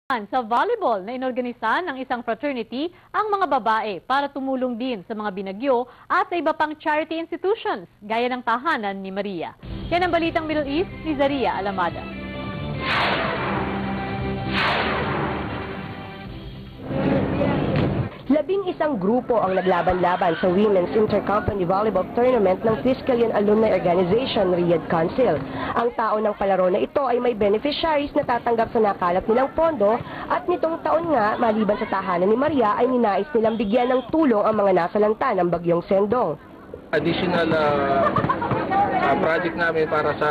Sa volleyball na inorganisa ng isang fraternity ang mga babae para tumulong din sa mga binagyo at sa iba pang charity institutions gaya ng tahanan ni Maria. Yan ang balitang Middle East ni Zaria Alamada. Labing-isang grupo ang naglaban-laban sa Women's Intercompany Volleyball Tournament ng Fiscalian Alumni Organization Riyadh Council. Ang tao ng palaro na ito ay may beneficiaries na tatanggap sa nakalap nilang pondo at nitong taon nga, maliban sa tahanan ni Maria, ay ninais nilang bigyan ng tulong ang mga nasalanta ng bagyong Sendong. Additional project namin para sa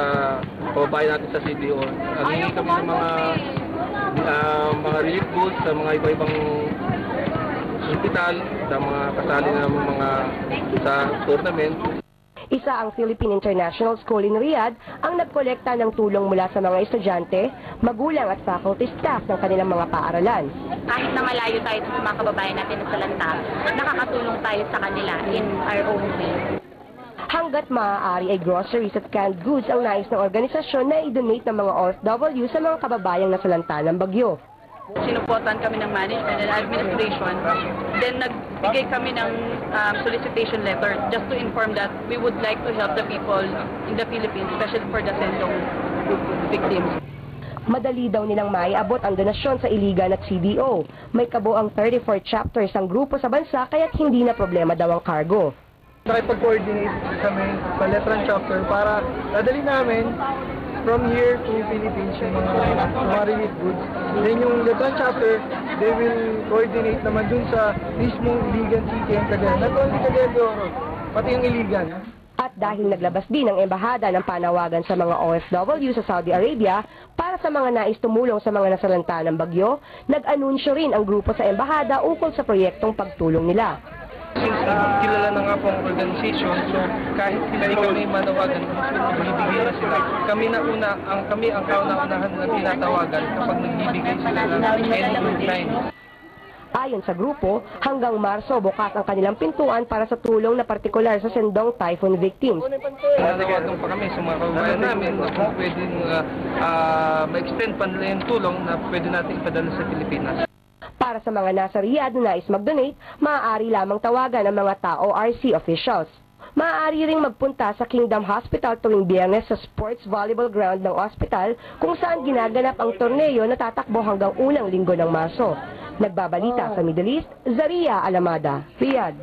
kababayan natin sa CDO. Naghingi kami ng mga relief goods sa mga iba-ibang hospital, sa mga kasali ng mga sa tournament. Isa ang Philippine International School in Riyadh ang nagkolekta ng tulong mula sa mga estudyante, magulang at faculty staff ng kanilang mga paaralan. Kahit na malayo tayo sa mga kababayan natin na salanta, nakakatulong tayo sa kanila in our own way. Hanggat maaari ay groceries at canned goods ang nais ng organisasyon na i-donate ng mga OFW sa mga kababayang nasalanta ng bagyo. Sinuportan kami ng management and administration. Then nagbigay kami ng solicitation letter just to inform that we would like to help the people in the Philippines, especially for the Sendong victims. Madali daw nilang maiabot ang donasyon sa Iligan at CDO. May kabuang 34 chapters ang grupo sa bansa kaya't hindi na problema daw ang cargo. Nakipag-coordinate kami sa Letran chapter para dadali namin from here to Philippines yung mga relief goods. Then yung Letran chapter, they will coordinate naman dun sa mismong Iligan City and Cagayan. Not only Cagayan de Oro, pati yung Iligan. At dahil naglabas din ang embahada ng panawagan sa mga OFW sa Saudi Arabia para sa mga nais tumulong sa mga nasalanta ng bagyo, nag-anunsyo rin ang grupo sa embahada ukol sa proyektong pagtulong nila. Since kilala na nga po ang organization, so kahit hindi kami manawagan, magbibigay na sila. Kami ang kauna-unahan na tinatawagan kapag nagbibigay sila ng any kind. Ayon sa grupo, hanggang Marso bukas ang kanilang pintuan para sa tulong na partikular sa Sendong Typhoon victims. Nanawagan pa kami sa mga kababayan namin na kung pwedeng ma-extend pa nila yung tulong na pwede natin ipadala sa Pilipinas. Para sa mga nasa Riyadh na nais mag-donate, maaari lamang tawagan ang mga tao RC officials. Maaari ring magpunta sa Kingdom Hospital tuwing Biyernes sa Sports Volleyball Ground ng ospital kung saan ginaganap ang torneo na tatakbo hanggang unang linggo ng Marso. Nagbabalita sa Middle East, Zaria Alamada, Riyadh.